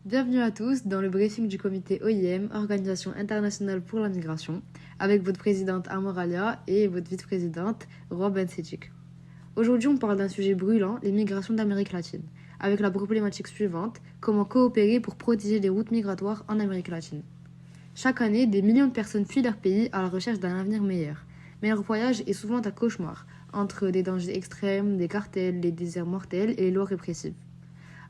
Bienvenue à tous dans le briefing du comité OIM, Organisation internationale pour la migration, avec votre présidente Amoralia et votre vice-présidente Robin Sejic. Aujourd'hui, on parle d'un sujet brûlant, les migrations d'Amérique latine, avec la problématique suivante, comment coopérer pour protéger les routes migratoires en Amérique latine. Chaque année, des millions de personnes fuient leur pays à la recherche d'un avenir meilleur. Mais leur voyage est souvent un cauchemar, entre des dangers extrêmes, des cartels, des déserts mortels et les lois répressives.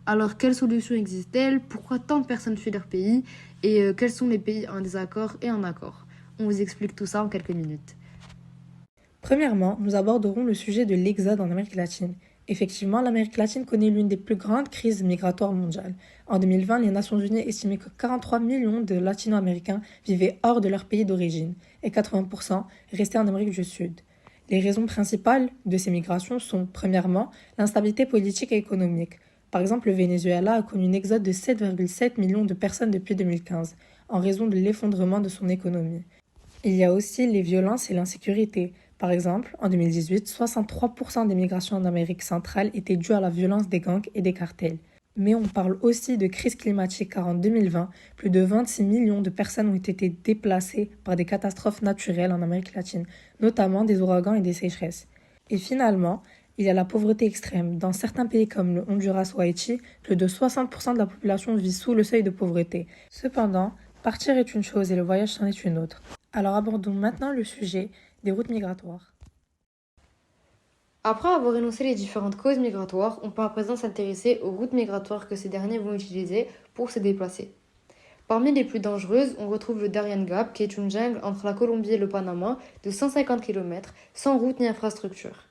Alors, quelles solutions existent-elles? Pourquoi tant de personnes fuient leur pays? Et quels sont les pays en désaccord et en accord? On vous explique tout ça en quelques minutes. Premièrement, nous aborderons le sujet de l'exode en Amérique latine. Effectivement, l'Amérique latine connaît l'une des plus grandes crises migratoires mondiales. En 2020, les Nations Unies estimaient que 43 millions de Latino-Américains vivaient hors de leur pays d'origine et 80% restaient en Amérique du Sud. Les raisons principales de ces migrations sont, premièrement, l'instabilité politique et économique. Par exemple, le Venezuela a connu un exode de 7,7 millions de personnes depuis 2015, en raison de l'effondrement de son économie. Il y a aussi les violences et l'insécurité. Par exemple, en 2018, 63% des migrations en Amérique centrale étaient dues à la violence des gangs et des cartels. Mais on parle aussi de crise climatique car en 2020, plus de 26 millions de personnes ont été déplacées par des catastrophes naturelles en Amérique latine, notamment des ouragans et des sécheresses. Et finalement, il y a la pauvreté extrême. Dans certains pays comme le Honduras ou Haïti, plus de 60% de la population vit sous le seuil de pauvreté. Cependant, partir est une chose et le voyage c'en est une autre. Alors abordons maintenant le sujet des routes migratoires. Après avoir énoncé les différentes causes migratoires, on peut à présent s'intéresser aux routes migratoires que ces derniers vont utiliser pour se déplacer. Parmi les plus dangereuses, on retrouve le Darien Gap, qui est une jungle entre la Colombie et le Panama de 150 km, sans route ni infrastructure.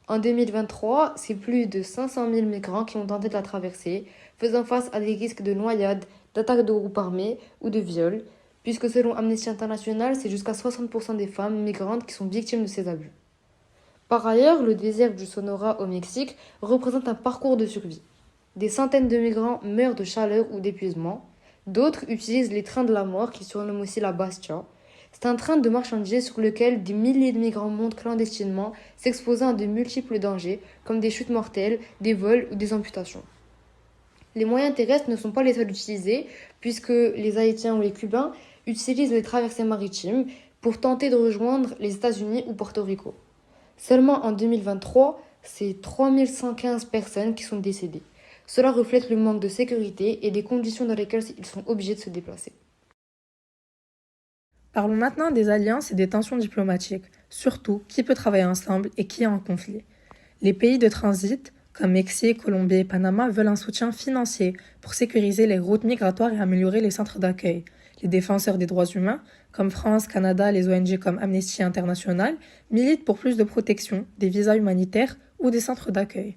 En 2023, c'est plus de 500 000 migrants qui ont tenté de la traverser, faisant face à des risques de noyade, d'attaques de groupes armés ou de viols, puisque selon Amnesty International, c'est jusqu'à 60% des femmes migrantes qui sont victimes de ces abus. Par ailleurs, le désert du Sonora au Mexique représente un parcours de survie. Des centaines de migrants meurent de chaleur ou d'épuisement, d'autres utilisent les trains de la mort qui surnomment aussi la Bastia. C'est un train de marchandises sur lequel des milliers de migrants montent clandestinement, s'exposant à de multiples dangers, comme des chutes mortelles, des vols ou des amputations. Les moyens terrestres ne sont pas les seuls utilisés, puisque les Haïtiens ou les Cubains utilisent les traversées maritimes pour tenter de rejoindre les États-Unis ou Porto Rico. Seulement en 2023, c'est 3115 personnes qui sont décédées. Cela reflète le manque de sécurité et des conditions dans lesquelles ils sont obligés de se déplacer. Parlons maintenant des alliances et des tensions diplomatiques, surtout qui peut travailler ensemble et qui est en conflit. Les pays de transit, comme Mexique, Colombie et Panama, veulent un soutien financier pour sécuriser les routes migratoires et améliorer les centres d'accueil. Les défenseurs des droits humains, comme France, Canada, les ONG comme Amnesty International, militent pour plus de protection, des visas humanitaires ou des centres d'accueil.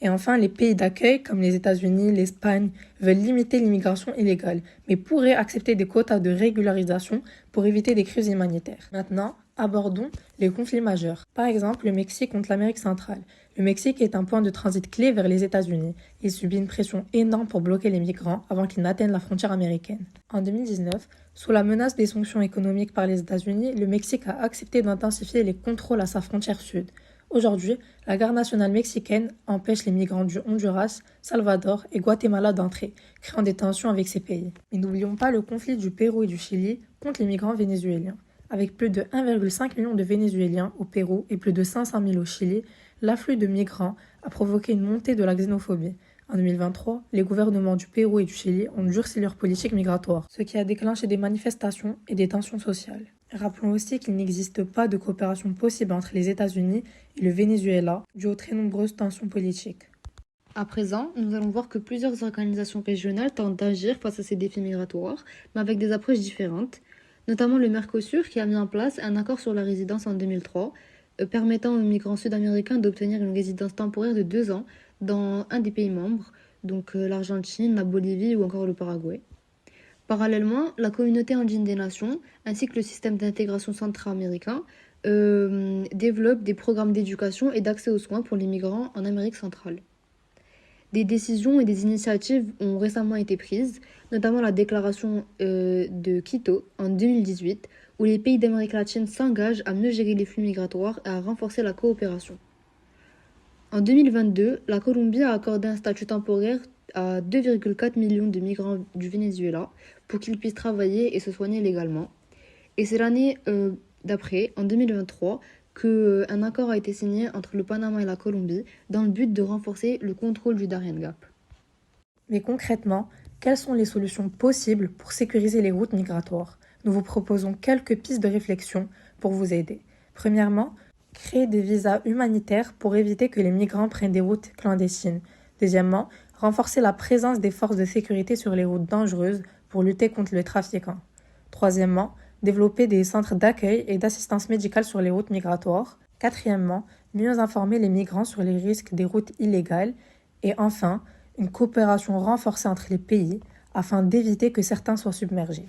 Et enfin, les pays d'accueil, comme les États-Unis, l'Espagne, veulent limiter l'immigration illégale, mais pourraient accepter des quotas de régularisation pour éviter des crises humanitaires. Maintenant, abordons les conflits majeurs. Par exemple, le Mexique contre l'Amérique centrale. Le Mexique est un point de transit clé vers les États-Unis. Il subit une pression énorme pour bloquer les migrants avant qu'ils n'atteignent la frontière américaine. En 2019, sous la menace des sanctions économiques par les États-Unis, le Mexique a accepté d'intensifier les contrôles à sa frontière sud. Aujourd'hui, la garde nationale mexicaine empêche les migrants du Honduras, Salvador et Guatemala d'entrer, créant des tensions avec ces pays. Mais n'oublions pas le conflit du Pérou et du Chili contre les migrants vénézuéliens. Avec plus de 1,5 million de Vénézuéliens au Pérou et plus de 500 000 au Chili, l'afflux de migrants a provoqué une montée de la xénophobie. En 2023, les gouvernements du Pérou et du Chili ont durci leur politique migratoire, ce qui a déclenché des manifestations et des tensions sociales. Rappelons aussi qu'il n'existe pas de coopération possible entre les États-Unis et le Venezuela, dû aux très nombreuses tensions politiques. À présent, nous allons voir que plusieurs organisations régionales tentent d'agir face à ces défis migratoires, mais avec des approches différentes, notamment le Mercosur qui a mis en place un accord sur la résidence en 2003, permettant aux migrants sud-américains d'obtenir une résidence temporaire de 2 ans dans un des pays membres, donc l'Argentine, la Bolivie ou encore le Paraguay. Parallèlement, la communauté andine des nations, ainsi que le système d'intégration centra-américain, développent des programmes d'éducation et d'accès aux soins pour les migrants en Amérique centrale. Des décisions et des initiatives ont récemment été prises, notamment la déclaration de Quito en 2018, où les pays d'Amérique latine s'engagent à mieux gérer les flux migratoires et à renforcer la coopération. En 2022, la Colombie a accordé un statut temporaire à 2,4 millions de migrants du Venezuela pour qu'ils puissent travailler et se soigner légalement. Et c'est l'année d'après, en 2023, qu'un accord a été signé entre le Panama et la Colombie dans le but de renforcer le contrôle du Darien Gap. Mais concrètement, quelles sont les solutions possibles pour sécuriser les routes migratoires? Nous vous proposons quelques pistes de réflexion pour vous aider. Premièrement, créer des visas humanitaires pour éviter que les migrants prennent des routes clandestines. Deuxièmement, renforcer la présence des forces de sécurité sur les routes dangereuses pour lutter contre le trafiquant. Troisièmement, développer des centres d'accueil et d'assistance médicale sur les routes migratoires. Quatrièmement, mieux informer les migrants sur les risques des routes illégales. Et enfin, une coopération renforcée entre les pays afin d'éviter que certains soient submergés.